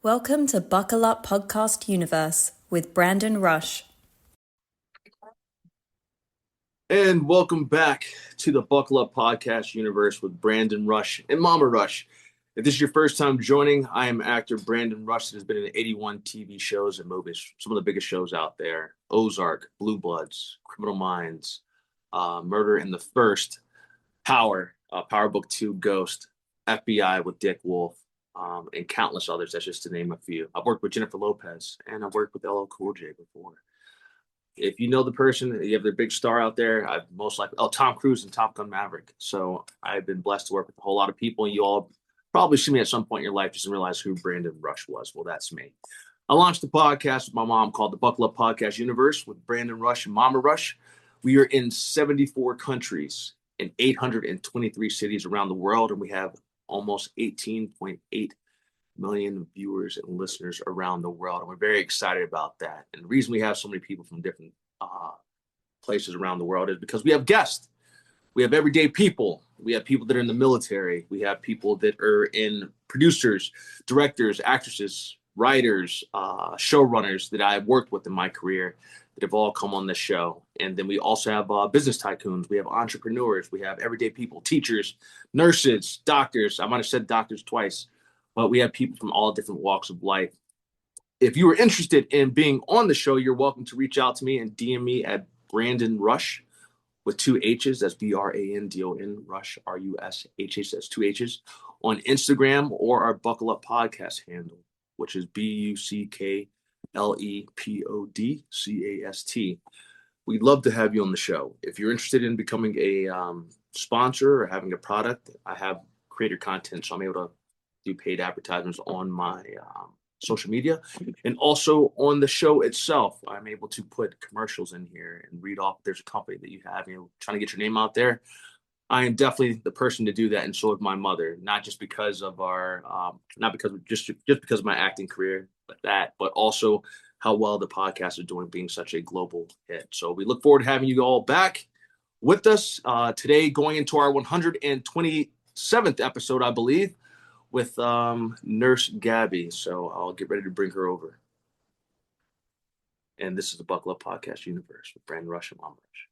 Welcome to Buckle Up Podcast Universe with Brandon Rush. And welcome back to the Buckle Up Podcast Universe with Brandon Rush and Mama Rush. If this is your first time joining, I am actor Brandon Rush that has been in 81 TV shows and movies, some of the biggest shows out there: Ozark, Blue Bloods, Criminal Minds, Murder in the First, Power, Power Book 2, Ghost, FBI with Dick Wolf, and countless others. That's just to name a few. I've worked with Jennifer Lopez and I've worked with LL Cool J before. If you know the person, you have their big star out there, I've most likely, Tom Cruise and Top Gun Maverick. So I've been blessed to work with a whole lot of people. You all probably see me at some point in your life just didn't realize who Brandon Rush was. Well, that's me. I launched a podcast with my mom called the Buckle Up Podcast Universe with Brandon Rush and Mama Rush. We are in 74 countries in 823 cities around the world, and we have almost 18.8 million viewers and listeners around the world. And we're very excited about that. And the reason we have so many people from different places around the world is because we have guests. We have everyday people. We have people that are in the military. We have people that are in producers, directors, actresses, writers, showrunners that I've worked with in my career that have all come on this show. And then we also have business tycoons. We have entrepreneurs. We have everyday people, teachers, nurses, doctors. I might have said doctors twice. But we have people from all different walks of life. If you are interested in being on the show, you're welcome to reach out to me and DM me at Brandon Rush with 2 H's. That's BRANDON, Rush, RUSHH. That's 2 H's on Instagram, or our Buckle Up Podcast handle, which is BUCKLEPODCAST. We'd love to have you on the show. If you're interested in becoming a sponsor or having a product, I have creator content, so I'm able to do paid advertisements on my social media, and also on the show itself. I'm able to put commercials in here and read off. There's a company that you have, trying to get your name out there. I am definitely the person to do that, and so is my mother. Not just because of not because of just because of my acting career, but also how well the podcast is doing, being such a global hit. So we look forward to having you all back with us today, going into our 127th episode, I believe, with Nurse Gabby. So I'll get ready to bring her over. And this is the Buckle Up Podcast Universe with Brandon Rush and Mama Rush.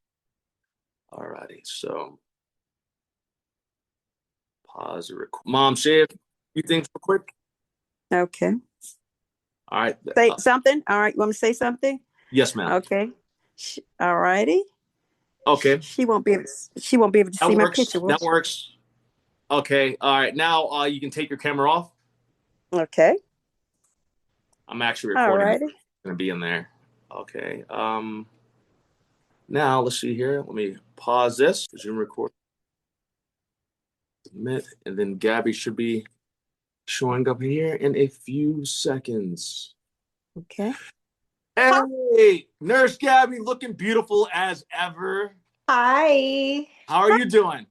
All righty. So pause the record. Mom, say a few things real quick. Okay. All right. Say something. All right. You want me to say something? Yes, ma'am. Okay. All righty. Okay. She won't be able to see my picture. That works. Okay. All right. Now you can take your camera off. Okay. I'm actually recording. All righty. It's going to be in there. Okay. Now let's see here. Let me pause this. Resume record. Submit. And then Gabby should be showing up here in a few seconds. Okay. Hey, Nurse Gabby, looking beautiful as ever. Hi. How are you doing?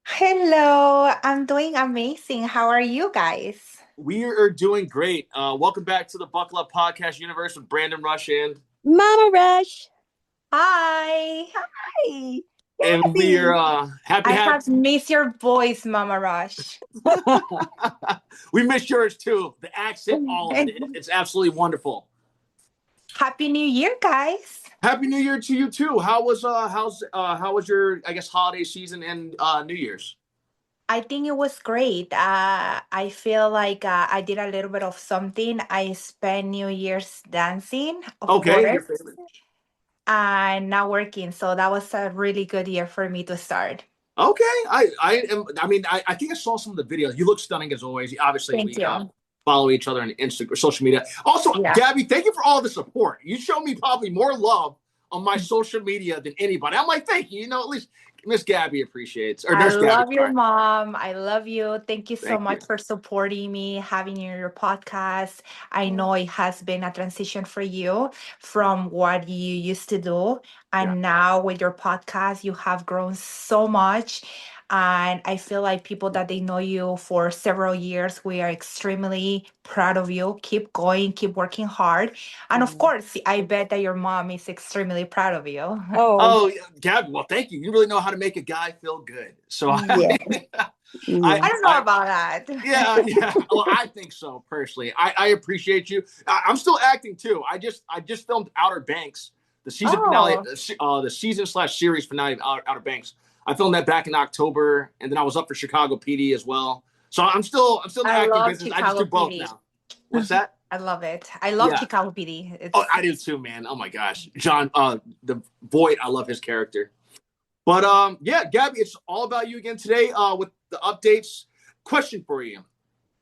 Hello. I'm doing amazing. How are you guys? We are doing great. Welcome back to the Buckle Up Podcast Universe with Brandon Rush and Mama Rush. Hi. Hi. And we are happy I to have missed your voice, Mama Rush. We miss yours too. The accent, all of it. It's absolutely wonderful. Happy New Year, guys. Happy New Year to you too. How was your, I guess, holiday season and New Year's? I think it was great. I feel like I did a little bit of something. I spent New Year's dancing, of Okay, your course, favorite. and now working. So that was a really good year for me to start. Okay, I think I saw some of the videos. You look stunning as always. Obviously, Thank you. Follow each other on Instagram, social media. Also, Yeah. Gabby, thank you for all the support. You show me probably more love on my social media than anybody. I'm like, thank you. At least Miss Gabby appreciates. Or Nurse Gabby, love you, sorry. Mom. I love you. Thank you so Thank much you. for supporting me, having your podcast. I know it has been a transition for you from what you used to do. And now with your podcast, you have grown so much. And I feel like people that they know you for several years, we are extremely proud of you. Keep going, keep working hard. And of course, I bet that your mom is extremely proud of you. Oh, Gabby, well, thank you. You really know how to make a guy feel good. So Yeah. Yeah. I don't know about that. Yeah. Well, I think so personally. I appreciate you. I'm still acting too. I just filmed Outer Banks, the season finale, Oh, the season/series finale of Outer Banks. I filmed that back in October, and then I was up for Chicago PD as well. So I'm still in the I acting love business. I just Chicago do both PD. now. What's that? I love it. I love Yeah. Chicago PD. Oh, It's I do too, man. Oh my gosh, John, the Voight. I love his character. But yeah, Gabby, it's all about you again today. With the updates. Question for you.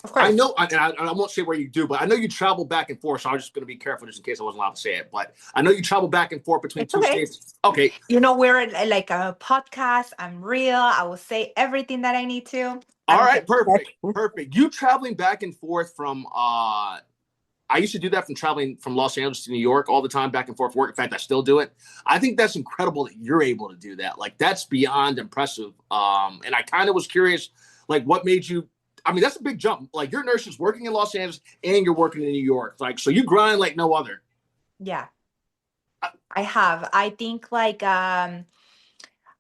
of I course. know, and I won't say where you do, but I know you travel back and forth. So I'm just going to be careful just in case I wasn't allowed to say it. But I know you travel back and forth between It's two okay. states. Okay. You know, we're like a podcast. I'm real. I will say everything that I need to. I All don't right. care. Perfect. Perfect. You traveling back and forth from, I used to do that from traveling from Los Angeles to New York all the time, back and forth work. In fact, I still do it. I think that's incredible that you're able to do that. Like, that's beyond impressive. And I kind of was curious, like, what made you, I mean, that's a big jump. Like, your nurse is working in Los Angeles and you're working in New York. Like, so you grind like no other. Yeah, I have. I think like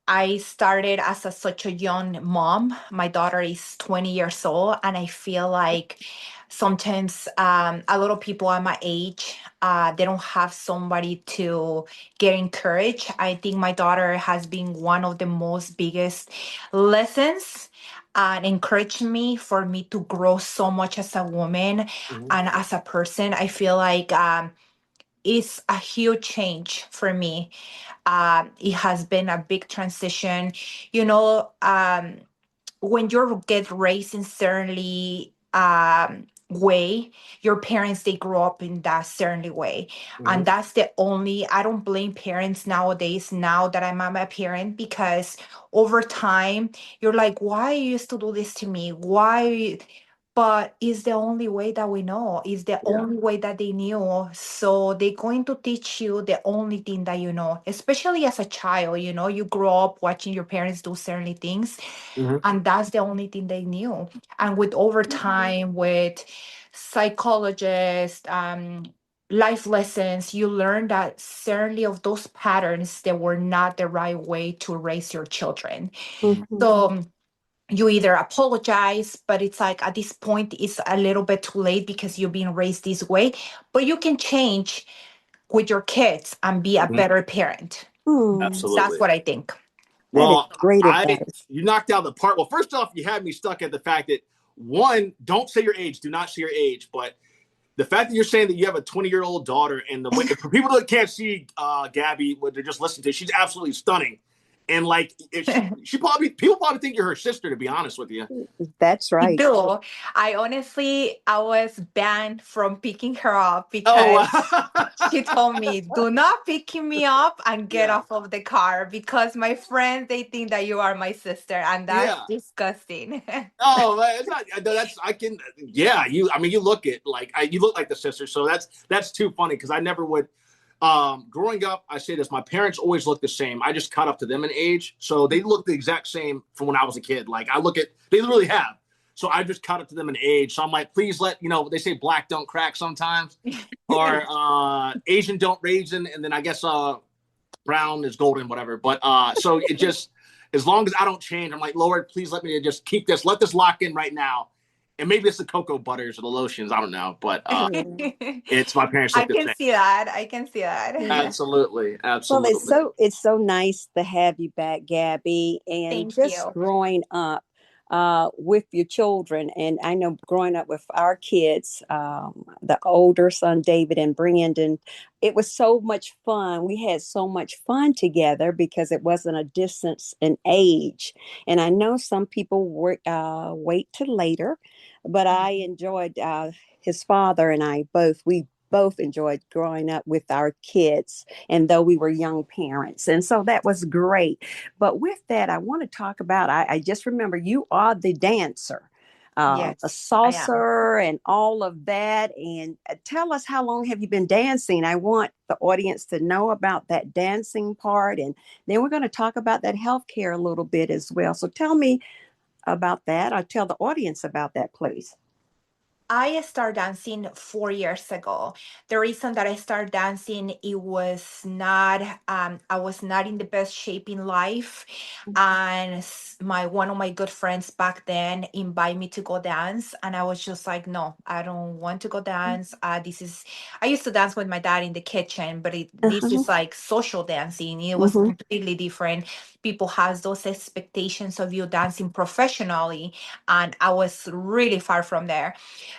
I started as such a young mom. My daughter is 20 years old, and I feel like sometimes a lot of people at my age, they don't have somebody to get encouraged. I think my daughter has been one of the most biggest lessons and encouraged me for me to grow so much as a woman Mhm. and as a person. I feel like it's a huge change for me. It has been a big transition. You know, when you get raised in certainly way, your parents they grow up in that certainly way, and Mhm. that's the only. I don't blame parents nowadays. Now that I'm a parent, because over time you're like, why you used to do this to me? Why? But it's the only way that we know. It's the Yeah. only way that they knew. So they're going to teach you the only thing that you know, especially as a child. You know, you grow up watching your parents do certain things, Mhm. and that's the only thing they knew. And with over time, with psychologists, life lessons, you learn that certainly of those patterns that were not the right way to raise your children. Mhm. So you either apologize, but it's like at this point it's a little bit too late because you're being raised this way, but you can change with your kids and be a Mhm. better parent. Hmm. That's Absolutely. what I think. That is Well, great I advice. you knocked out the part. Well, first off, you had me stuck at the fact that one, don't say your age. Do not say your age. But the fact that you're saying that you have a 20-year-old daughter, and the way for people that can't see Gabby, what they're just listening to, she's absolutely stunning. And like, if she probably people probably think you're her sister. To be honest with you. That's I right. do. I was banned from picking her up Oh, because she told me, do not pick me up and get yeah, off of the car because my friends they think that you are my sister, and that's yeah. disgusting. Oh, it's not. That's I can. Yeah, you. I mean, you look it like you look like the sister. So that's too funny because I never would. Growing up, I say this: my parents always looked the same. I just caught up to them in age, so they look the exact same from when I was a kid. Like I look at, they really have. So I just caught up to them in age. So I'm like, please let you know. They say black don't crack sometimes, or Asian don't raisin, and then I guess brown is golden, whatever. But so it just as long as I don't change, I'm like, Lord, please let me just keep this, let this lock in right now. And maybe it's the cocoa butters or the lotions, I don't know. But Yeah. it's my parents I look the can same. see that. I can see that. Absolutely, Well, it's absolutely. so nice to have you back, Gabby, and Thank just you. growing up with your children. And I know growing up with our kids, the older son David and Brandon, it was so much fun. We had so much fun together because it wasn't a distance in age. And I know some people wait till later, but I Mhm. enjoyed his father and I both. We both enjoyed growing up with our kids and though we were young parents. And so that was great. But with that, I want to talk about, I just remember you are the dancer, a Yes, I am. saucer and all of that. And tell us, how long have you been dancing? I want the audience to know about that dancing part. And then we're going to talk about that healthcare a little bit as well. So tell me about that. Or tell the audience about that, please. I started dancing 4 years ago. The reason that I started dancing, it was not, I was not in the best shape in life. And my one of my good friends back then invited me to go dance. And I was just like, no, I don't want to go dance. I used to dance with my dad in the kitchen, but this Uh-huh. is like social dancing. It was Mm-hmm. completely different. People has those expectations of you dancing professionally. And I was really far from there.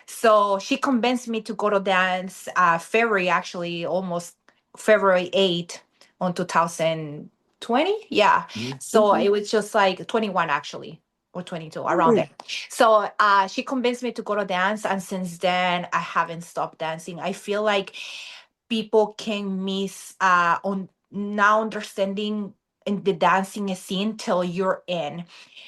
So she convinced me to go to dance February, actually, almost February 8th on 2020. Yeah. Mhm. So Mm-hmm. it was just like 21, actually, or 22, around there. So she convinced me to go to dance. And since then, I haven't stopped dancing. I feel like people can miss on now understanding in the dancing scene till you're in.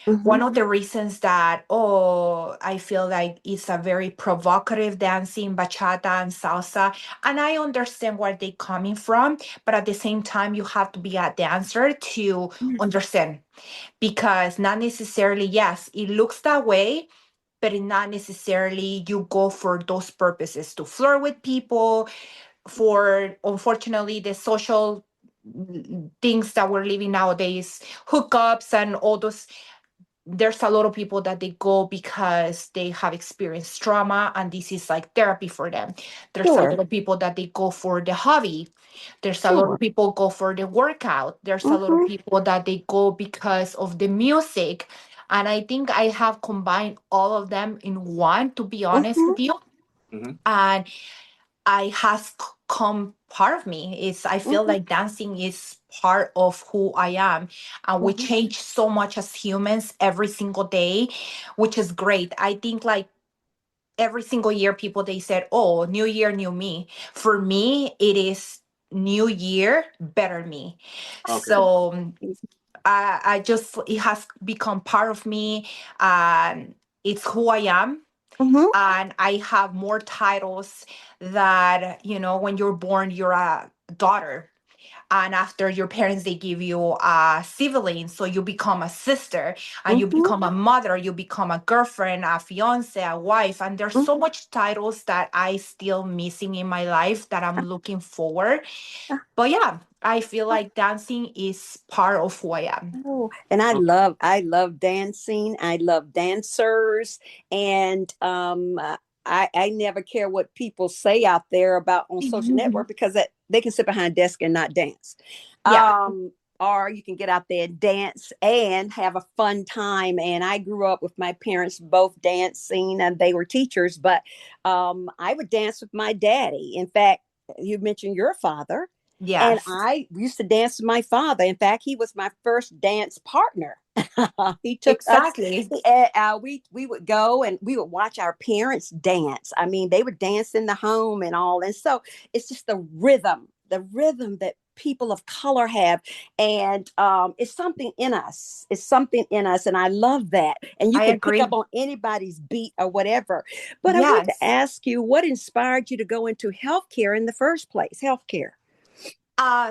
Mm-hmm. One of the reasons that, oh, I feel like it's a very provocative dancing, bachata and salsa. And I understand where they're coming from, but at the same time, you have to be a dancer to understand because not necessarily, yes, it looks that way, but it not necessarily you go for those purposes to flirt with people, for unfortunately the social things that we're living nowadays, hookups and all those. There's a lot of people that they go because they have experienced trauma and this is like therapy for them. There's a lot Sure. of people that they go for the hobby. There's a lot of Sure. people go for the workout. There's a lot of Mm-hmm. people that they go because of the music. And I think I have combined all of them in one, to be honest Mm-hmm. with you. Mhm. And I has come part of me. Is I feel Mm-hmm. like dancing is part of who I am, and we Mm-hmm. change so much as humans every single day, which is great. I think like every single year, people they said, "Oh, new year, new me." For me, it is new year, better me. Okay. So I just it has become part of me, and it's who I am, Mm-hmm. and I have more titles that, when you're born, you're a daughter. And after your parents, they give you a sibling. So you become a sister and you Mm-hmm. become a mother, you become a girlfriend, a fiance, a wife. And there's so much titles that I still missing in my life that I'm looking forward. But yeah, I feel like dancing is part of who I am. Oh, and I love dancing. I love dancers, and I never care what people say out there about on social network because they can sit behind a desk and not dance. Yeah, Um, or you can get out there and dance and have a fun time. And I grew up with my parents both dancing, and they were teachers, but I would dance with my daddy. In fact, you mentioned your father. And yes, I used to dance with my father. In fact, he was my first dance partner. He took us. exactly. We would go and we would watch our parents dance. I mean, they would dance in the home and all. And so it's just the rhythm that people of color have, and it's something in us. It's something in us, and I love that. And you I can pick up agree. on anybody's beat or whatever. But I want to Yes. ask you, what inspired you to go into healthcare in the first place? Healthcare.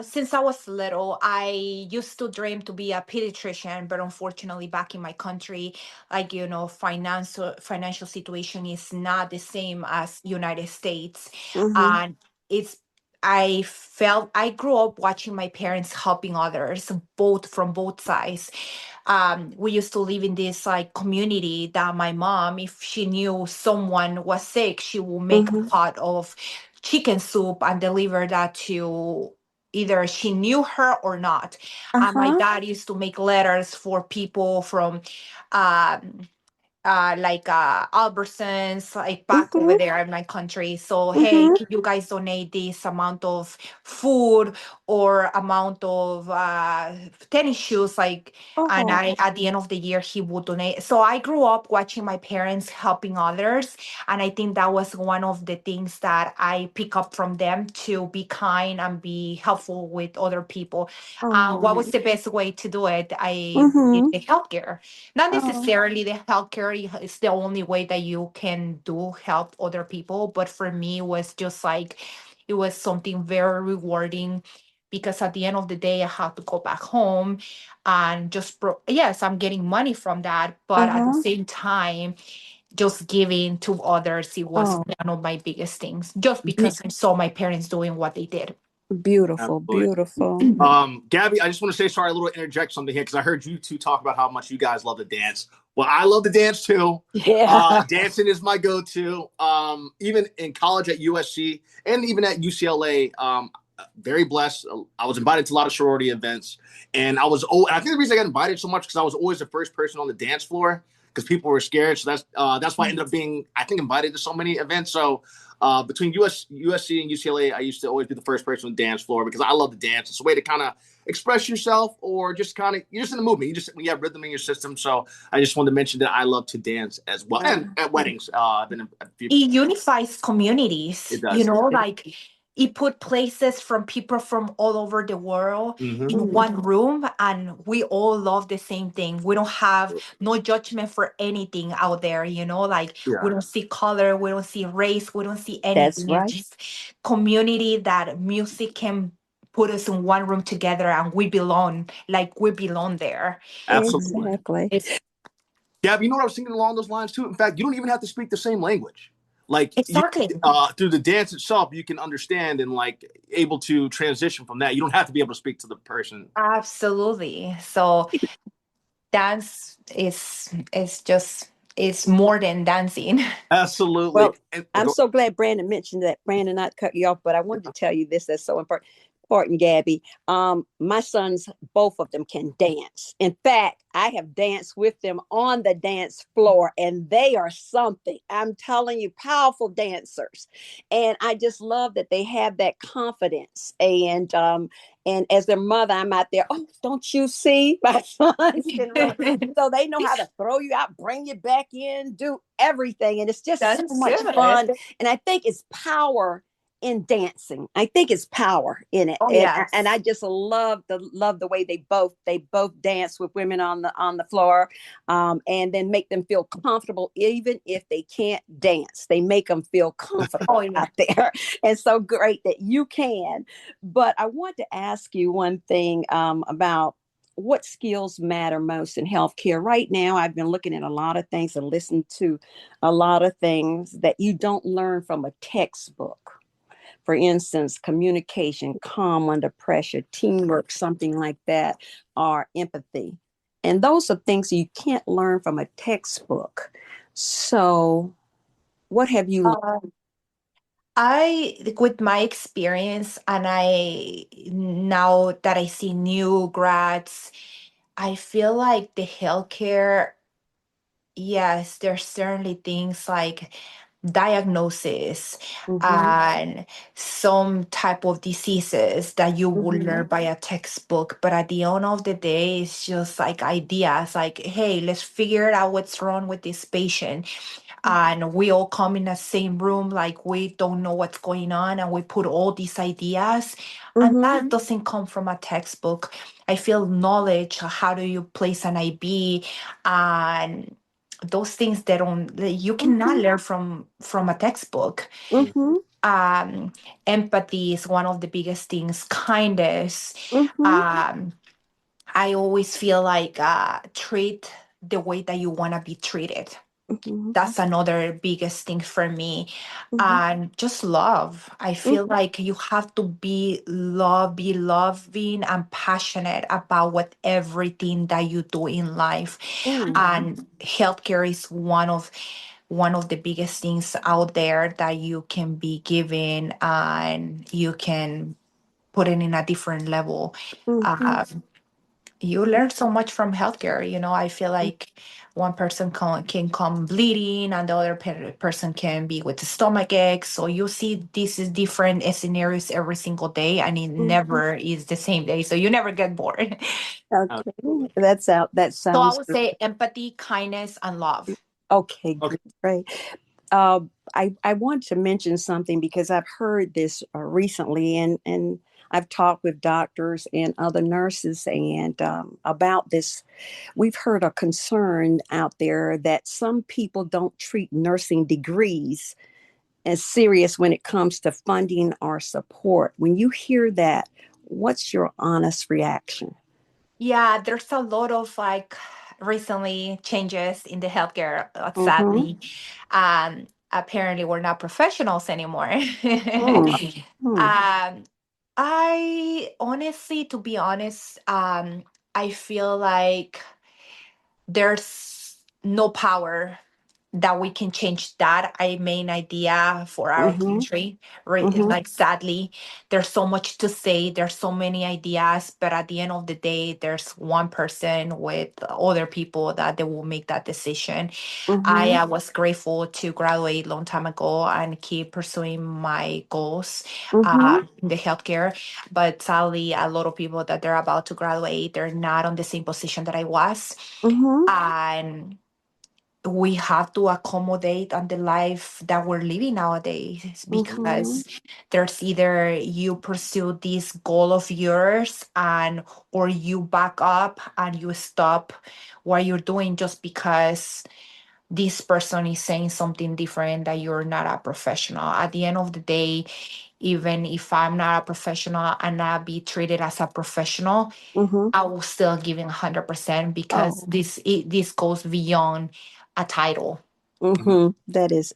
Since I was little, I used to dream to be a pediatrician, but unfortunately, back in my country, like financial situation is not the same as United States, Mm-hmm. and it's. I grew up watching my parents helping others, both from both sides. We used to live in this like community that my mom, if she knew someone was sick, she will make a Mm-hmm. pot of chicken soup and deliver that to either she knew her or not. And my Uh-huh. dad used to make letters for people from um, Albertsons, like back over Mm-hmm. there in my country. So, hey, Mm-hmm. can you guys donate this amount of food or amount of tennis shoes? Like, and Oh. at the end of the year, he would donate. So I grew up watching my parents helping others. And I think that was one of the things that I pick up from them, to be kind and be helpful with other people. What Oh. was the best way to do it? I did Mm-hmm. the healthcare. Not Oh. necessarily the healthcare is the only way that you can do help other people, but for me, it was just like it was something very rewarding because at the end of the day, I have to go back home and just yes, I'm getting money from that, but at the Uh-huh. same time, just giving to others, it was Oh, one of my biggest things, just be- because I saw my parents doing what they did. beautiful, Absolutely. beautiful. Gabby, I just want to say sorry, a little interject something here because I heard you two talk about how much you guys love to dance. Well, I love to dance too. Yeah. Dancing is my go-to. Even in college at USC and even at UCLA, very blessed. I was invited to a lot of sorority events, and I think the reason I got invited so much because I was always the first person on the dance floor because people were scared. So that's why I ended up being, I think, invited to so many events. So between USC and UCLA, I used to always be the first person on the dance floor because I love to dance. It's a way to kind of express yourself, or just kind of you're just in the movement. You have rhythm in your system. So I just wanted to mention that I love to dance as well, and at weddings. I've been a few. It unifies communities, It does. like it put places from people from all over the world Mm-hmm. in one room, and we all love the same thing. We don't have no judgment for anything out there, like we Yeah. don't see color, we don't see race, we don't see That's anything. right. It's just community that music can put us in one room together, and we belong, like we belong there. Absolutely. Exactly. It's Gab, you know what I was thinking along those lines too? In fact, you don't even have to speak the same language. Like exactly. through the dance itself, you can understand and like able to transition from that. You don't have to be able to speak to the person. Absolutely. So dance is just is more than dancing. Absolutely. Well, I'm so glad Brandon mentioned that. Brandon, not cut you off, but I wanted to tell you this. That's so important. Important, Gabby. My sons, both of them can dance. In fact, I have danced with them on the dance floor, and they are something. I'm telling you, powerful dancers. And I just love that they have that confidence. And as their mother, I'm out there. Oh, don't you see? My sons can really. So they know how to throw you out, bring you back in, do everything. And it's just so That's much good. fun. And I think it's power in dancing. I think it's power in it. Oh And I yes. just love the way they both dance with women on the floor, and then make them feel comfortable even if they can't dance. They make them feel Oh comfortable yeah. out there. And so great that you can. But I want to ask you one thing, about what skills matter most in healthcare. Right now, I've been looking at a lot of things and listened to a lot of things that you don't learn from a textbook. For instance, communication, calm under pressure, teamwork, something like that, or empathy. And those are things you can't learn from a textbook. So, what have you learned? With my experience, and I now that I see new grads, I feel like the healthcare, yes, there's certainly things like diagnosis Mm-hmm, and some type of diseases that you would mm-hmm, learn by a textbook. But at the end of the day, it's just like ideas like, hey, let's figure out what's wrong with this patient. And we all come in the same room, like we don't know what's going on, and we put all these ideas. And mm-hmm, that doesn't come from a textbook. I feel knowledge, how do you place an IB, and those things that you cannot mm-hmm, learn from a textbook. mm-hmm, um Empathy is one of the biggest things. Kindness. mm-hmm, um I always feel like treat the way that you want to be treated. mm-hmm, That's another biggest thing for me. mm-hmm, And just love. I feel like you have to be loving and passionate about what everything that you do in life. mm-hmm, And healthcare is one of the biggest things out there that you can be given, and you can put it in a different level. mm-hmm, uh, you learn so much from healthcare. I feel like one person can come bleeding, and the other person can be with the stomach ache. So you see these is different scenarios every single day, and it mm-hmm. never is the same day. So you never get bored. Okay, that's out. That So I sounds would say empathy, kindness, and love. okay. Okay. Great. Uh, I want to mention something because I've heard this recently, and I've talked with doctors and other nurses and about this. We've heard a concern out there that some people don't treat nursing degrees as serious when it comes to funding or support. When you hear that, what's your honest reaction? Yeah, there's a lot of like recently changes in the healthcare, Mm-hmm. sadly. Apparently, we're not professionals anymore. Mm-hmm. I honestly, to be honest, I feel like there's no power that we can change that I main idea for our Mm-hmm. country. Mm-hmm. Like sadly, there's so much to say, there's so many ideas, but at the end of the day, there's one person with other people that they will make that decision. I Mm-hmm. was grateful to graduate long time ago and keep pursuing my goals Mm-hmm. in the healthcare. But sadly, a lot of people that they're about to graduate, they're not on the same position that I was. Mm-hmm. And we have to accommodate on the life that we're living nowadays, Mm-hmm. because there's either you pursue this goal of yours and or you back up and you stop what you're doing just because this person is saying something different, that you're not a professional. At the end of the day, even if I'm not a professional and not be treated as a professional, Mm-hmm. I will still give it 100% because Oh. this goes beyond a title. Mhm. Mm-hmm.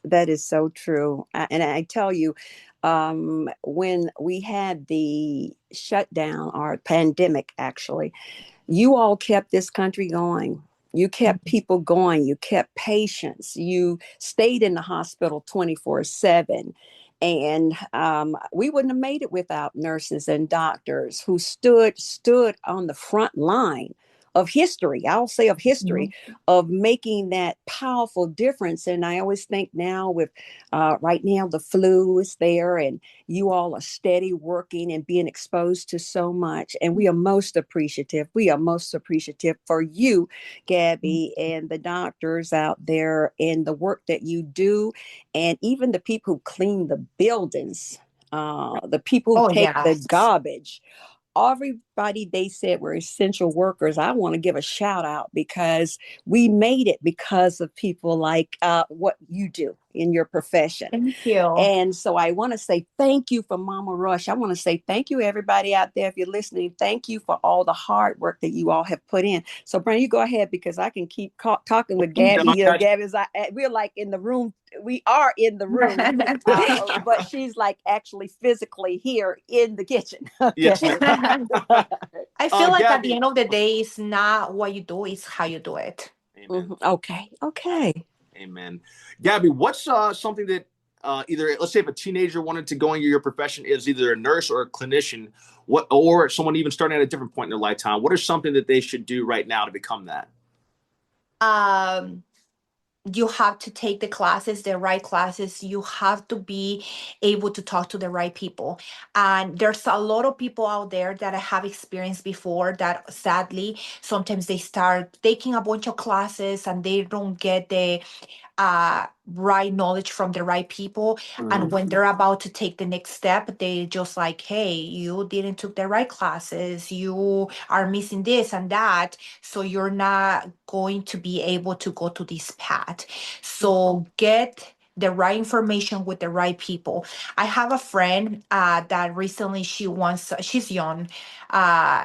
That is so true. And I tell you, when we had the shutdown or pandemic, actually, you all kept this country going. You kept people going. You kept patients. You stayed in the hospital 24/7. And we wouldn't have made it without nurses and doctors who stood on the front line of history. I'll say of history, Mhm. of making that powerful difference. And I always think now with right now the flu is there, and you all are steady working and being exposed to so much. And we are most appreciative. We are most appreciative for you, Gabby, and the doctors out there and the work that you do. And even the people who clean the buildings, the people who Oh, take the yes. garbage, everybody they said were essential workers. I want to give a shout out because we made it because of people like what you do in your profession. Thank you. And so I want to say thank you for Mama Rush. I want to say thank you, everybody out there. If you're listening, thank you for all the hard work that you all have put in. So, Brandon, you go ahead because I can keep talking with Yeah, Gabby. I got Gabby's, we're like in the room. We are in the room, but she's like actually physically here in the kitchen. Okay. Yes, ma'am. I feel like at the Gabby. end of the day, it's not what you do, it's how you do it. Amen. Mhm. Okay. Okay. Amen. Gabby, what's something that either, let's say, if a teenager wanted to go into your profession as either a nurse or a clinician, what, or someone even starting at a different point in their lifetime, what is something that they should do right now to become that? Um, you have to take the classes, the right classes. You have to be able to talk to the right people. And there's a lot of people out there that I have experienced before that sadly, sometimes they start taking a bunch of classes and they don't get the right knowledge from the right people. And Mhm. when they're about to take the next step, they just like, hey, you didn't took the right classes, you are missing this and that, so you're not going to be able to go to this path. So get the right information with the right people. I have a friend that recently she's young,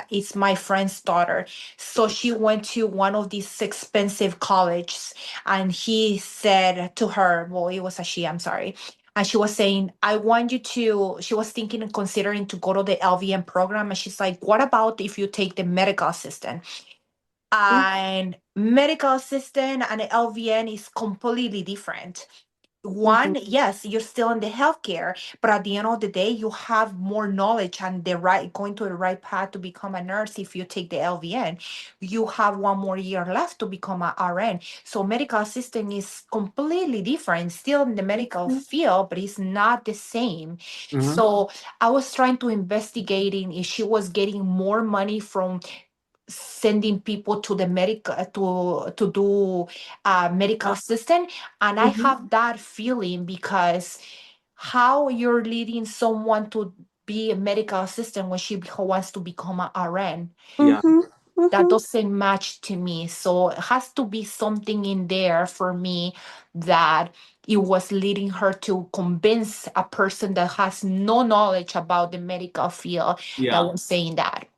it's my friend's daughter. So she went to one of these expensive colleges, and he said to her, well, it was a she, I'm sorry. And she was saying, I want you to, she was thinking and considering to go to the LVN program. And she's like, what about if you take the medical assistant? And medical assistant and LVN is completely different. Mhm. One, yes, you're still in the healthcare, but at the end of the day, you have more knowledge and the right going to the right path to become a nurse. If you take the LVN, you have one more year left to become a RN. So medical assistant is completely different, still in the medical field, but it's not the same. Mhm. So I was trying to investigating if she was getting more money from sending people to the medical to do medical assistant, and I Mhm. have that feeling because how you're leading someone to be a medical assistant when she wants to become a RN, Yeah. Mhm. that Mhm. doesn't match to me. So it has to be something in there for me that it was leading her to convince a person that has no knowledge about the medical field that Yeah. was saying that.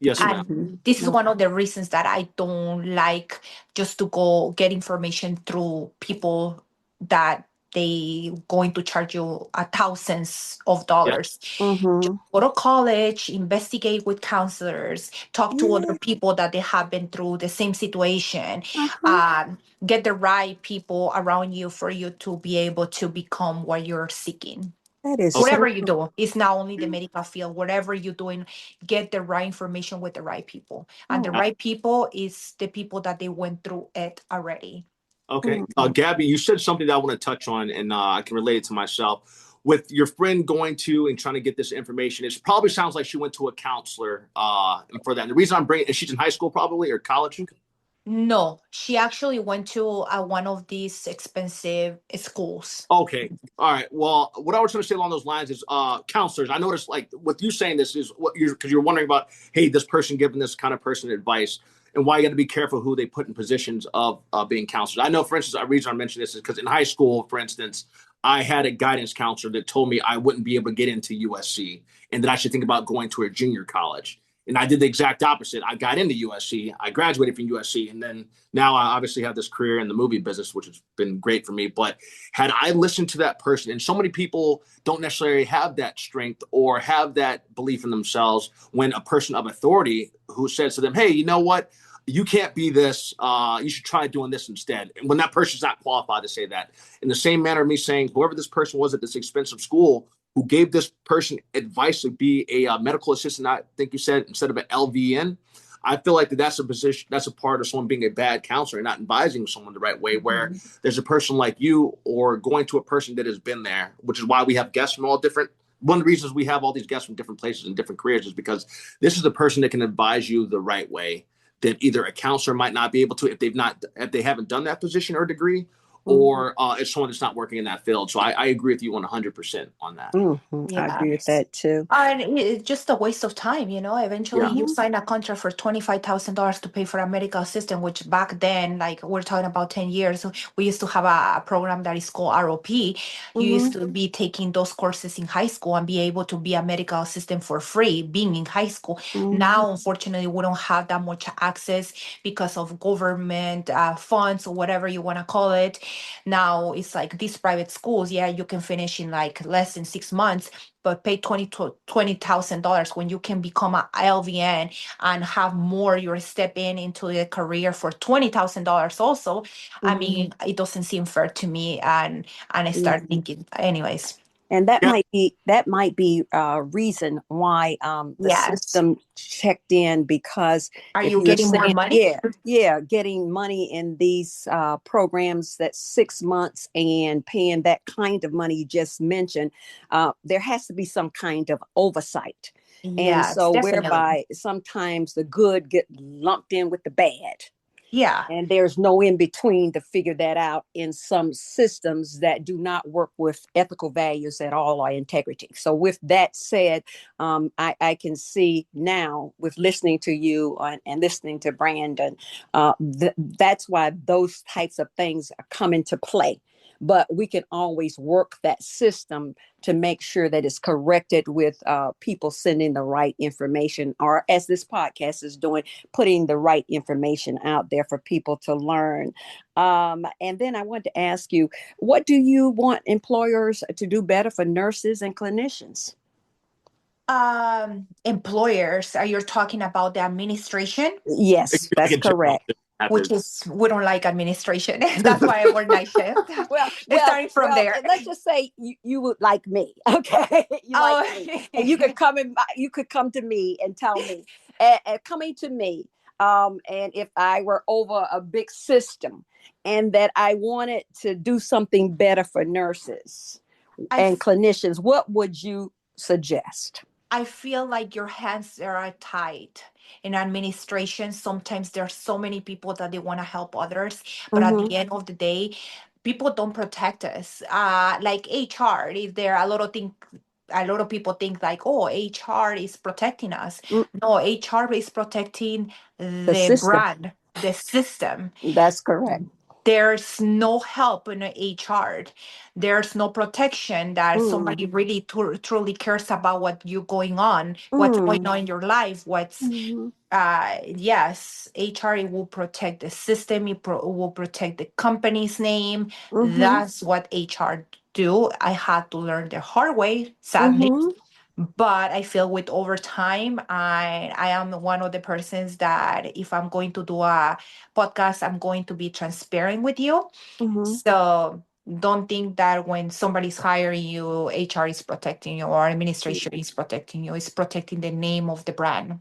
Yes, ma'am. And this is one of the reasons that I don't like just to go get information through people that they going to charge you thousands of Yeah. dollars. Mm-hmm. Go to college, investigate with counselors, talk to Yeah. other people that they have been through the same situation, Uh-huh. get the right people around you for you to be able to become what you're seeking. That is Okay. Whatever so. you do, it's not only the medical field, whatever you're doing, get the right information with the right people. And the Oh. right people is the people that they went through it already. Okay. Mm-hmm. Gabby, you said something that I want to touch on, and I can relate it to myself. With your friend going to and trying to get this information, it probably sounds like she went to a counselor. And for that, and the reason I'm bringing, she's in high school probably or college. No, she actually went to one of these expensive schools. Okay. All right. Well, what I was trying to say along those lines is counselors. I noticed like with you saying this is what you're because you're wondering about, hey, this person giving this kind of person advice and why you got to be careful who they put in positions of being counselors. I know, for instance, the reason I mentioned this is because in high school, for instance, I had a guidance counselor that told me I wouldn't be able to get into USC and that I should think about going to a junior college. And I did the exact opposite. I got into USC. I graduated from USC, and then now I obviously have this career in the movie business, which has been great for me. But had I listened to that person, and so many people don't necessarily have that strength or have that belief in themselves when a person of authority who says to them, hey, you know what? You can't be this. You should try doing this instead. And when that person's not qualified to say that, in the same manner, me saying, whoever this person was at this expensive school who gave this person advice to be a medical assistant, I think you said, instead of an LVN, I feel like that's a position, that's a part of someone being a bad counselor and not advising someone the right way. Where there's a person like you or going to a person that has been there, which is why we have guests from all different. One of the reasons we have all these guests from different places and different careers is because this is the person that can advise you the right way that either a counselor might not be able to if they haven't done that position or degree, or it's someone that's not working in that field. So I agree with you 100% on that. Mm-hmm. I Yeah. agree with that too. And it's just a waste of time, you know. Eventually, Yeah. you sign a contract for $25,000 to pay for a medical assistant, which back then, like we're talking about 10 years, we used to have a program that is called ROP. You Mm-hmm. used to be taking those courses in high school and be able to be a medical assistant for free, being in high school. Mm-hmm. Now, unfortunately, we don't have that much access because of government funds or whatever you want to call it. Now, it's like these private schools, yeah, you can finish in like less than 6 months, but pay $20,000 when you can become a LVN and have more. You're stepping into the career for $20,000 also. I mean, it doesn't seem fair to me, and I start thinking, anyways. And that Yeah. might be a reason why the Yes. system checked in, because Are if you you're getting more saying, money? getting money in these programs that's 6 months and paying that kind of money you just mentioned, there has to be some kind of oversight. And Yes, so definitely. whereby sometimes the good get lumped in with the bad. Yeah. And there's no in between to figure that out in some systems that do not work with ethical values at all or integrity. So, with that said, I can see now with listening to you and listening to Brandon, that's why those types of things come into play. But we can always work that system to make sure that it's corrected with people sending the right information, or as this podcast is doing, putting the right information out there for people to learn. And then I wanted to ask you, what do you want employers to do better for nurses and clinicians? Employers, are you talking about the administration? Yes, Like that's in general, correct. Which happens. is, we don't like administration. That's why I work night shift. Well, It's well, starting from well. there. Let's just say you would like me, okay? You like Oh, me, and you could come to me and tell me, coming to me, and if I were over a big system, and that I wanted to do something better for nurses and clinicians, what would you suggest? I feel like your hands are tied in administration. Sometimes there are so many people that they want to help others, but at Mm-hmm. the end of the day, people don't protect us. Like HR, is there a lot of things? A lot of people think like, oh, HR is protecting us. No, HR is protecting The the system. brand, the system. That's correct. there's no help in HR. There's no protection that somebody really truly cares about what's going on in your life. Yes, HR will protect the system, will protect the company's name. That's what HR do. I had to learn the hard way, sadly. But I feel with over time, I am one of the persons that if I'm going to do a podcast, I'm going to be transparent with you. So don't think that when somebody's hiring you, HR is protecting you or administration is protecting you. It's protecting the name of the brand.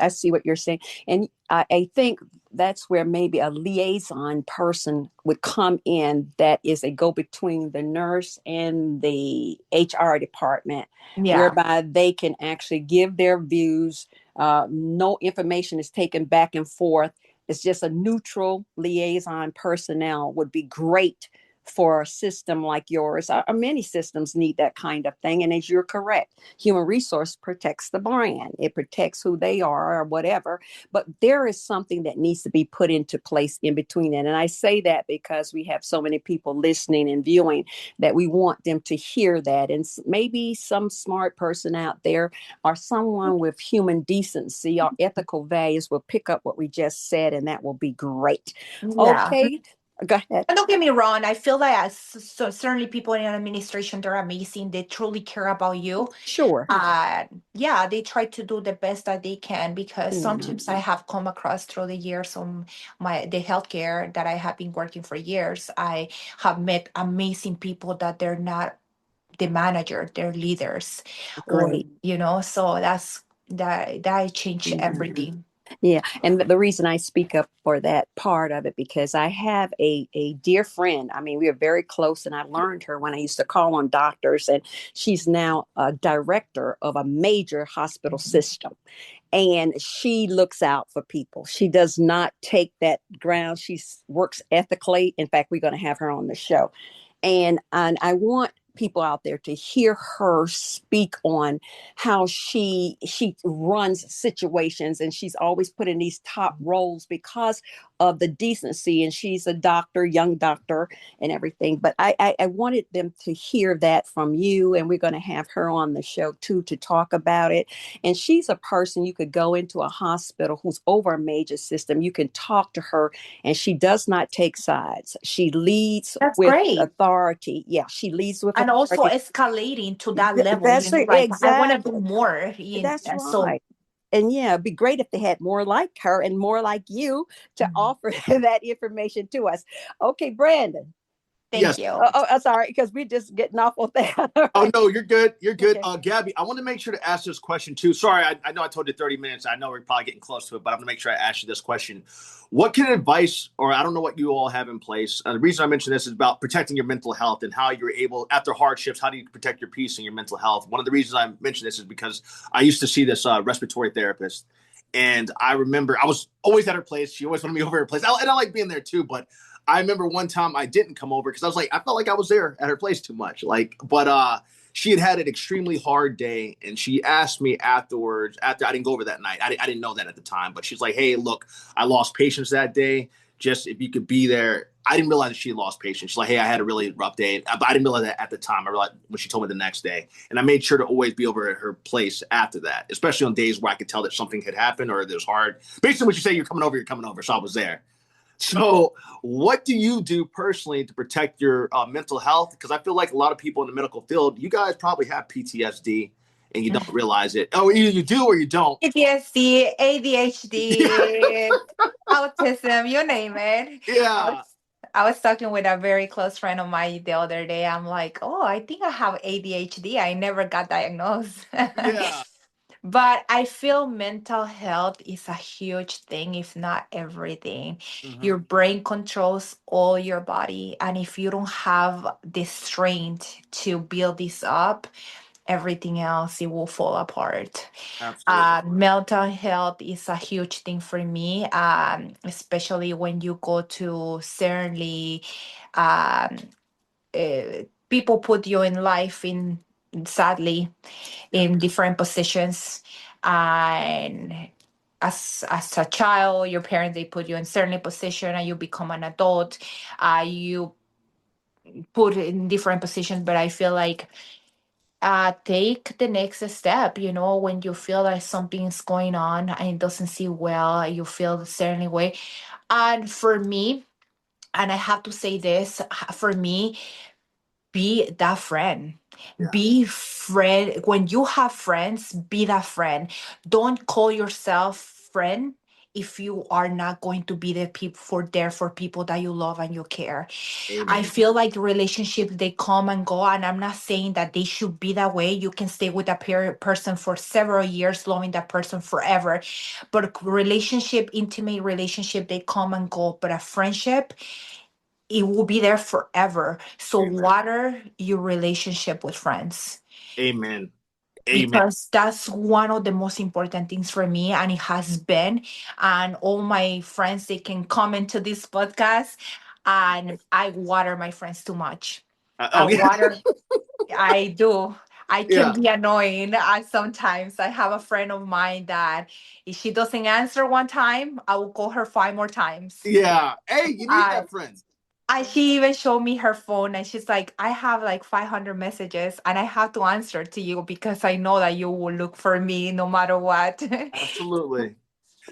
I see what you're saying. And I think that's where maybe a liaison person would come in that is a go-between the nurse and the HR department, whereby they can actually give their views. No information is taken back and forth. It's just a neutral liaison personnel would be great for a system like yours. Many systems need that kind of thing. And as you're correct, human resource protects the brand. It protects who they are or whatever. But there is something that needs to be put into place in between that. And I say that because we have so many people listening and viewing that we want them to hear that. And maybe some smart person out there or someone with human decency or ethical values will pick up what we just said, and that will be great. Okay. Go ahead. And don't get me wrong, I feel like certainly people in administration, they're amazing. They truly care about you. Sure. They try to do the best that they can, because sometimes I have come across through the years on the healthcare that I have been working for years. I have met amazing people that they're not the manager, they're leaders. Great. Or, so that changed everything. Yeah. And the reason I speak up for that part of it, because I have a dear friend. I mean, we are very close, and I learned her when I used to call on doctors, and she's now a director of a major hospital system. And she looks out for people. She does not take that ground. She works ethically. In fact, we're going to have her on the show. And I want people out there to hear her speak on how she runs situations, and she's always put in these top roles because of the decency, and she's a doctor, young doctor, and everything. But I wanted them to hear that from you, and we're going to have her on the show too to talk about it. And she's a person you could go into a hospital who's over a major system. You can talk to her, and she does not take sides. She leads with authority. Yeah, she leads with and authority. Also escalating to that level. That's right. Like, exactly. I want to do more. That's right. And yeah, it'd be great if they had more like her and more like you to offer that information to us. Okay, Brandon. Thank you. Sorry, because we're just getting off of that. Oh, no, you're good. You're good. Okay. Gabby, I want to make sure to ask this question too. Sorry, I know I told you 30 minutes. I know we're probably getting close to it, but I'm going to make sure I ask you this question. What kind of advice, or I don't know what you all have in place. The reason I mention this is about protecting your mental health and how you're able, after hardships, how do you protect your peace and your mental health? One of the reasons I mention this is because I used to see this respiratory therapist. And I remember I was always at her place. She always wanted me over at her place. And I like being there too, but I remember one time I didn't come over because I felt like I was there at her place too much. But she had an extremely hard day, and she asked me afterwards, after I didn't go over that night. I didn't know that at the time, but she's like, hey, look, I lost patience that day. Just if you could be there. I didn't realize that she lost patience. She's like, hey, I had a really rough day. But I didn't realize that at the time. I realized when she told me the next day. And I made sure to always be over at her place after that, especially on days where I could tell that something had happened or it was hard. Basically, when you say you're coming over. So I was there. So what do you do personally to protect your mental health? Because I feel like a lot of people in the medical field, you guys probably have PTSD and you don't realize it. Oh, either you do or you don't. PTSD, ADHD, autism, you name it. Yeah. I was talking with a very close friend of mine the other day. I'm like, oh, I think I have ADHD. I never got diagnosed. Yeah. But I feel mental health is a huge thing, if not everything. Your brain controls all your body. And if you don't have the strength to build this up, everything else, it will fall apart. Absolutely. Mental health is a huge thing for me, especially when you go to certainly um, people put you in life sadly in different positions, and as a child, your parents, they put you in certain position, and you become an adult, you put in different positions. But I feel like, take the next step, when you feel like something's going on and it doesn't seem well, you feel a certain way. And for me, and I have to say this, for me, be that friend. Yeah. Be friend. When you have friends, be that friend. Don't call yourself friend if you are not going to be the people for people that you love and you care. I Amen. feel like relationships, they come and go, and I'm not saying that they should be that way. You can stay with a person for several years, loving that person forever. But relationship, intimate relationship, they come and go. But a friendship, it will be there forever. So Amen. water your relationship with friends, Amen. Amen. because that's one of the most important things for me, and it has been. And all my friends, they can come into this podcast, and I water my friends too much. I Oh yeah. water, I do. I can Yeah. be annoying. Sometimes I have a friend of mine that if she doesn't answer one time, I will call her 5 more times. Yeah. Hey, you need Uh, that friend. she even showed me her phone, and she's like, I have like 500 messages and I have to answer to you because I know that you will look for me no matter what. Absolutely.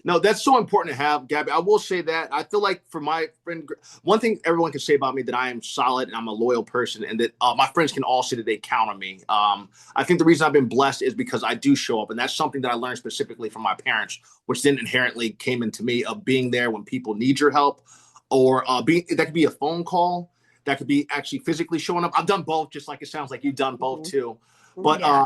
No, that's so important to have, Gabby. I will say that I feel like for my friend, one thing everyone can say about me, that I am solid and I'm a loyal person, and that my friends can all say that they count on me. I think the reason I've been blessed is because I do show up, and that's something that I learned specifically from my parents, which then inherently came into me, of being there when people need your help, or being, that could be a phone call, that could be actually physically showing up. I've done both, just like it sounds like you've done both too. But Yeah.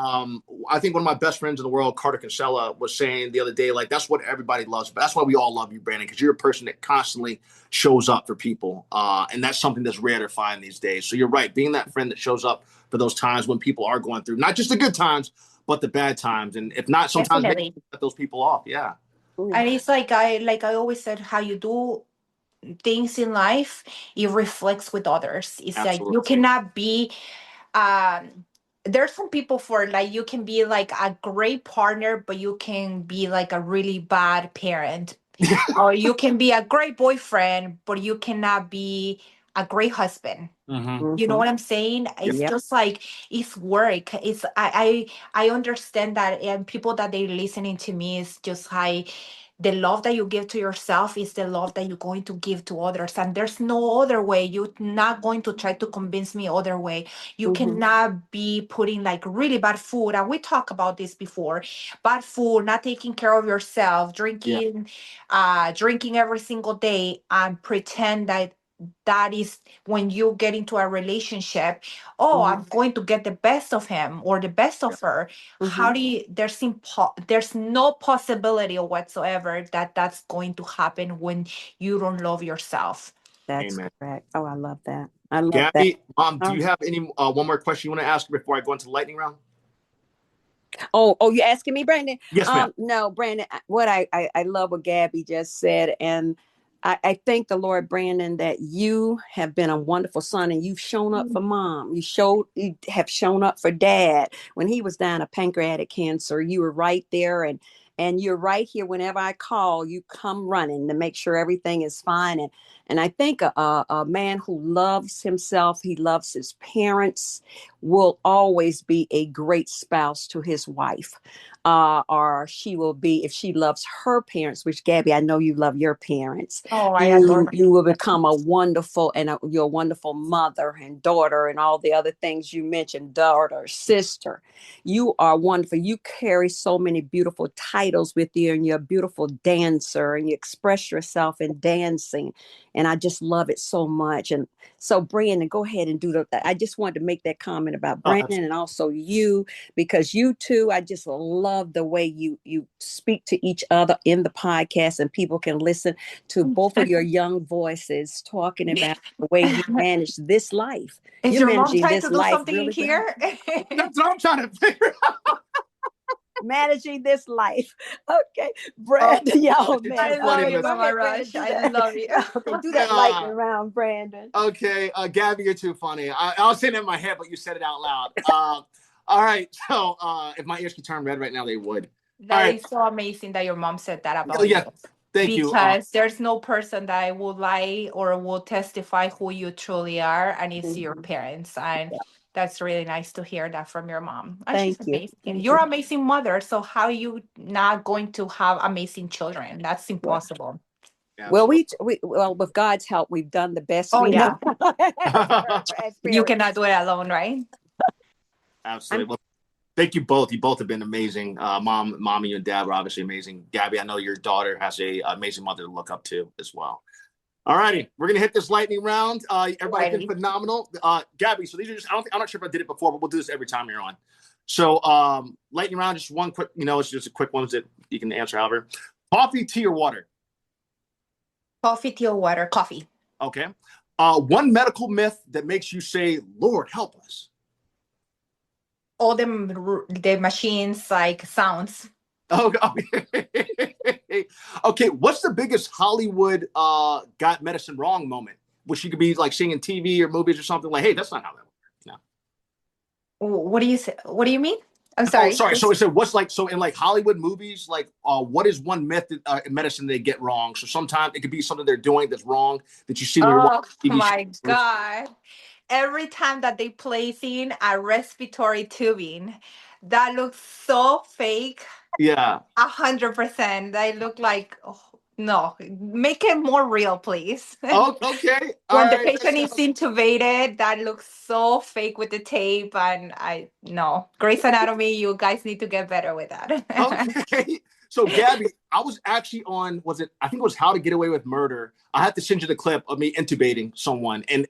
I think one of my best friends in the world, Carter Kinsella, was saying the other day, like, that's what everybody loves. But that's why we all love you, Brandon, because you're a person that constantly shows up for people. And that's something that's rare to find these days. So you're right. Being that friend that shows up for those times when people are going through, not just the good times, but the bad times. And if not, sometimes maybe Definitely. let those people off. Yeah. And it's like I always said, how you do things in life, it reflects with others. It's like Absolutely. you cannot be, um there's some people, for like, you can be like a great partner, but you can be like a really bad parent. Or you can be a great boyfriend, but you cannot be a great husband. Mm-hmm. You know what I'm saying? It's Yep. just like, it's work. It's I understand that, and people that they're listening to me, is just high. The love that you give to yourself is the love that you're going to give to others, and there's no other way. You're not going to try to convince me other way. You cannot be putting like really bad food, and we talked about this before. Bad food, not taking care of yourself, Yeah. drinking every single day, and pretend that that is when you get into a relationship. Oh, I'm going to get the best of him or the best of her. How do you, there's no possibility whatsoever that that's going to happen when you don't love yourself. That's Amen. correct. Oh, I love that. I love that. Gabby, do you have any one more question you want to ask before I go into the lightning round? Oh, you asking me, Brandon? Yes, ma'am. No, Brandon. What I love what Gabby just said, and I thank the Lord, Brandon, that you have been a wonderful son, and you've shown up for mom. You have shown up for dad when he was dying of pancreatic cancer. You were right there, and you're right here whenever I call. You come running to make sure everything is fine. And I think a man who loves himself, he loves his parents, will always be a great spouse to his wife. Or she will be, if she loves her parents, which Gabby, I know you love your parents. Oh, I adore You will become a wonderful, and you're a wonderful mother and daughter and all the other things you mentioned, daughter, sister. You are wonderful. You carry so many beautiful titles with you, and you're a beautiful dancer, and you express yourself in dancing. And I just love it so much. And so, Brandon, go ahead and do I just wanted to make that comment about Oh, Brandon and also you, because you too, I just love the way you speak to each other in the podcast, and people can listen to both of your young voices talking about the way you manage this life. Is You're your mom managing trying this to do life something in really well. here? that's what I'm trying to figure out. Managing this life. Okay, Oh, Brandon, y'all, you're too man. I love funny, you, Okay, Miss. go Mama ahead, Brandon. Rush. Do I that. love you. Okay, do that lightning round, Brandon. Okay, Gabby, you're too funny. I was saying it in my head, but you said it out loud. All right, so if my ears could turn red right now, they would. That right. is so amazing that your mom said that Oh, about yeah. you. Thank you. Because there's no person that would lie or will testify who you truly are, and it's your Mhm. parents. And Yeah. that's really nice to hear that from your mom. And she's Thank you. amazing. Thank You're you. an amazing mother. So how you not going to have amazing children? That's Well, impossible. well, Absolutely. well, with God's help, we've done the best Oh we know yeah. as You parents. cannot do it alone, right? I'm Absolutely. Well, thank you both. You both have been amazing. Mommy and dad were obviously amazing. Gabby, I know your daughter has a amazing mother to look up to as well. All righty, we're gonna hit this lightning round. Everybody's been Righty. phenomenal. Gabby, so these are just I'm not sure if I did it before, but we'll do this every time you're on. So lightning round, just one quick, it's just a quick ones that you can answer however. Coffee, tea, or water? Coffee, tea, or water? Coffee. Okay. One medical myth that makes you say, Lord, help us. All the machines like sounds. Oh, okay. Okay, what's the biggest Hollywood got medicine wrong moment? Which you could be like seeing in TV or movies or something like, hey, that's not how that works. No. What do you say? What do you mean? I'm Oh, sorry. sorry. So it said, what's like, so in like Hollywood movies, like, what is one method in medicine they get wrong? So sometimes it could be something they're doing that's wrong that you see when you're watching Oh TV my shows. God. Every time that they place in a respiratory tubing, that looks so fake. Yeah. 100%. They look like, oh, no, make it more real, please. Oh, okay. All When the right. patient is intubated, that looks so fake with the tape. And I, no, Grey's Anatomy, you guys need to get better with that. Okay. So Gabby, I was actually on, I think it was How to Get Away with Murder. I have to send you the clip of me intubating someone. And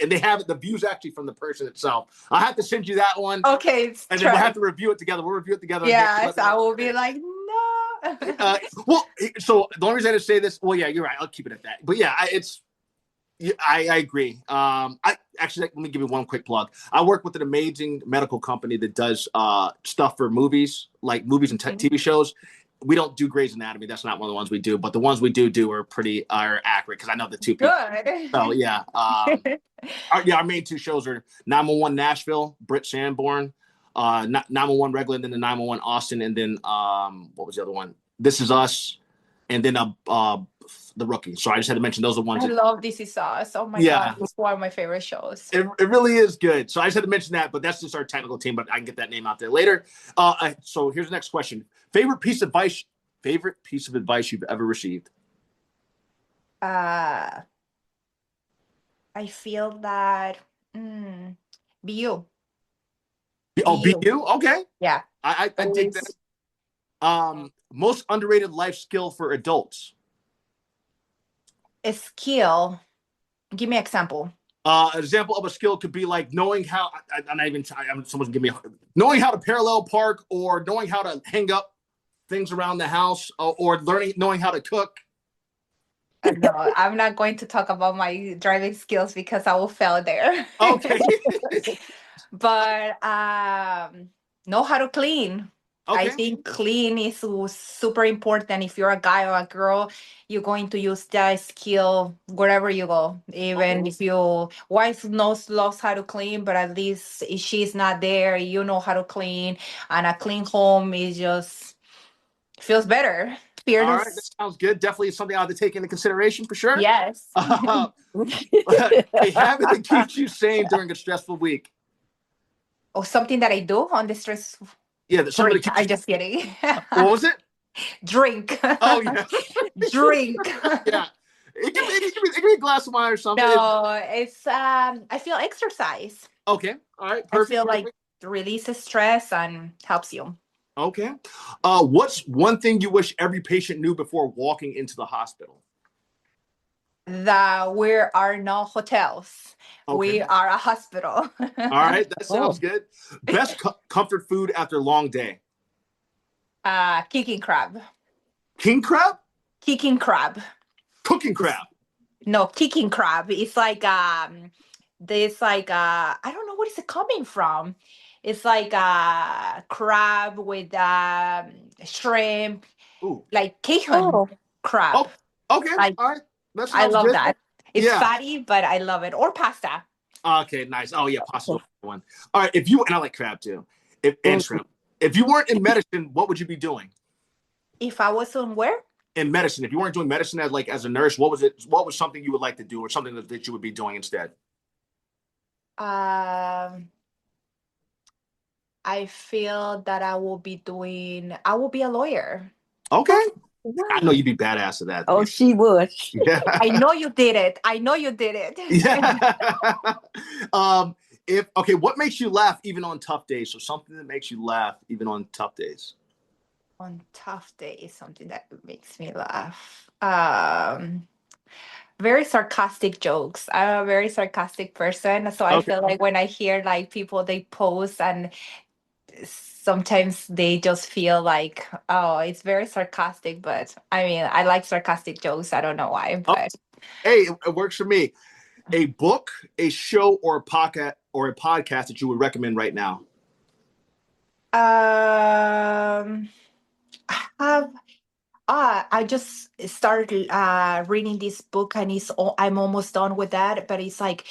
they have the views actually from the person itself. I have to send you that one Okay, it's and then we'll have true. to review it together. We'll review it together and Yes, let me I know. will be like, no. Well, so the only reason I didn't say this, well, yeah, you're right. I'll keep it at that. But yeah, I agree. I actually let me give you one quick plug. I work with an amazing medical company that does stuff for movies, like movies and TV shows. We don't do Grey's Anatomy. That's not one of the ones we do. But the ones we do are accurate because I know the two people. Good. So yeah, our main two shows are 911 Nashville, Britt Sanborn, 911 regular, and then the 911 Austin, and then what was the other one? This Is Us, and then the Rookie. So I just had to mention those are ones I that, love This Is Us. Oh my yeah, God, it's one of my favorite shows. it really is good. So I just had to mention that, but that's just our technical team. But I can get that name out there later. So here's the next question: favorite piece of advice you've ever received? Uh, I feel that be you, be Be you. you. Okay, Yeah, I dig that. always Most underrated life skill for adults. a skill. Give me an example. An example of a skill could be like knowing how. I'm not even. Someone's give me knowing how to parallel park, or knowing how to hang up things around the house, or knowing how to cook. No, I'm not going to talk about my driving skills because I will fail there. Okay. But know how to clean. I Okay. think clean is super important. If you're a guy or a girl, you're going to use that skill wherever you go. Even if your wife loves how to clean, but at least if she's not there, you know how to clean. And a clean home is just feels better. All right. That Fearless. sounds good. Definitely something I have to take into consideration for sure. Yes. A habit that keeps you sane during a stressful week. Or something that I do on the stress. Yeah. Somebody Drink. keeps I'm you. just kidding. What was it? Drink. Oh yeah. Drink. Yeah. It can be a glass of wine or something. No, it's I feel exercise. Okay. All right. I Perfect. feel like Perfect. releases stress and helps you. Okay. What's one thing you wish every patient knew before walking into the hospital? That we are not hotels. Okay. We are a hospital. All right. That sounds good. Best comfort food after a long day. Kicking crab. King crab? Kicking crab. Cooking crab. No, kicking crab. It's like this like I don't know what is it coming from. It's like a crab with shrimp, Ooh. like Cajun Oh, crab. Oh, okay. I All right. That I sounds love good. that. It's Yeah. fatty, but I love it. Or pasta. Okay, nice. Oh yeah, possible one. All right. And I like crab too. And mm. shrimp. If you weren't in medicine, what would you be doing? If I was on where? In medicine, if you weren't doing medicine as a nurse, what was it? What was something you would like to do, or something that you would be doing instead? I feel that I will be a lawyer. Okay, I know Wow. you'd be badass at that. Oh, she would. Yeah. I know you did it. I know you did it. Yeah. What makes you laugh even on tough days? So something that makes you laugh even on tough days. On tough days, something that makes me laugh. Very sarcastic jokes. I'm a very sarcastic person, so I Okay. feel like when I hear like people they post and sometimes they just feel like, oh, it's very sarcastic, but I mean, I like sarcastic jokes. I don't know why, Oh, but hey, it works for me. A book, a show, or a podcast that you would recommend right now. um I have I just started reading this book and I'm almost done with that, but it's like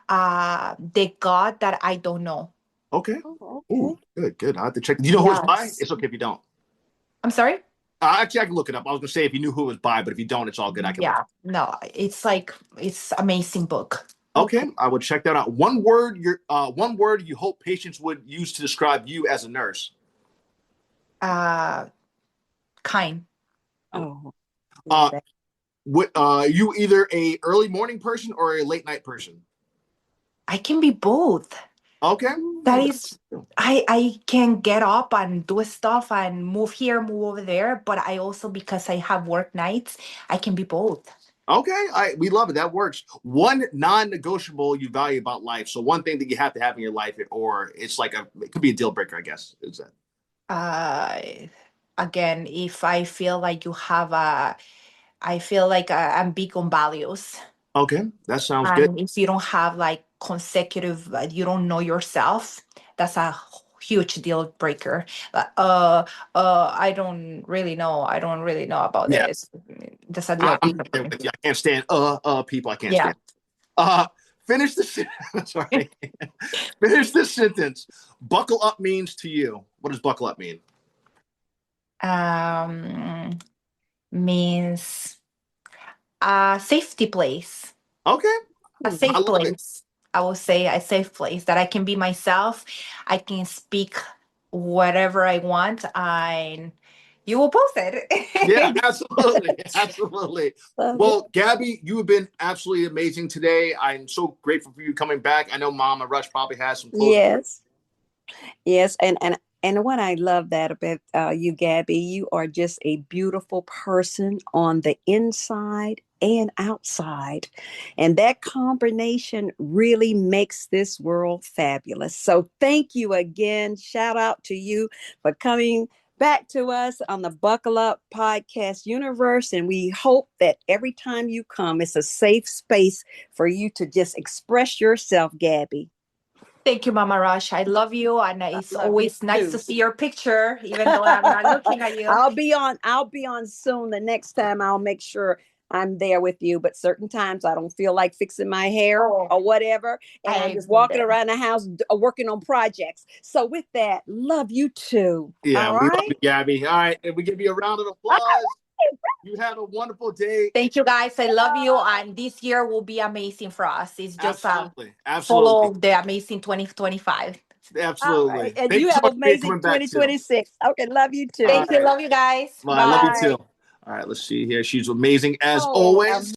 The God That I Don't Know. Okay. Oh, Ooh, okay. good, good. I have to check. Do you know who it's by? Yes. It's okay if you don't. I'm sorry? Actually, I can look it up. I was gonna say if you knew who it was by, but if you don't, it's all good. I can look. Yeah. No, it's amazing book. Okay, Okay. I would check that out. One word you hope patients would use to describe you as a nurse. Uh Kind. Oh, love Uh, that. you either a early morning person or a late night person? I can be both. Okay. That Mm. is, I can get up and do stuff and move here, move over there, but I also, because I have work nights, I can be both. Okay, we love it. That works. One non-negotiable you value about life. So one thing that you have to have in your life, or it could be a deal breaker, I guess. Is that Uh, Again, if I feel like I feel like I'm big on values. okay? That sounds good. And if you don't have like consecutive, you don't know yourself, that's a huge deal breaker. I don't really know. I don't really know about Yeah, this. That's a deal I'm breaker for there me. with you. I can't stand people. I can't Yeah. stand. Finish the sentence. Sorry. Finish this sentence. Buckle up means to you. What does buckle up mean? Um, Means a safety place. Okay, A Hmm. I safe love it. place. I will say a safe place that I can be myself. I can speak whatever I want, and you will post Yeah, it. absolutely, absolutely. Love it. Well, Gabby, you have been absolutely amazing today. I'm so grateful for you coming back. I know Mama Rush probably has some closing. Yes. Yes, and what I love that about you, Gabby, you are just a beautiful person on the inside and outside, and that combination really makes this world fabulous. So thank you again. Shout out to you for coming back to us on the Buckle Up Podcast universe, and we hope that every time you come, it's a safe space for you to just express yourself, Gabby. Thank you, Mama Rush. I love you, and I it's love you always nice to too. see your picture, even though I'm not looking at you. I'll be on soon. The next time I'll make sure I'm there with you. But certain times I don't feel like fixing my hair Oh, or whatever. And I'm I just walking did. around the house working on projects. So with that, love you too. Yeah, All we love right. you, Gabby. All right, and we give you a round of applause. You have a wonderful day. Thank you, guys. I love you, and this year will be amazing for us. It's just Absolutely, absolutely, follow the amazing 2025. All right. absolutely. And Thank you you so have much for amazing coming back too. 2026. Okay. Love you All too. Thank you. right, Love you guys. bye. I love you Bye. too. All right, let's see here. She's amazing as Oh, always.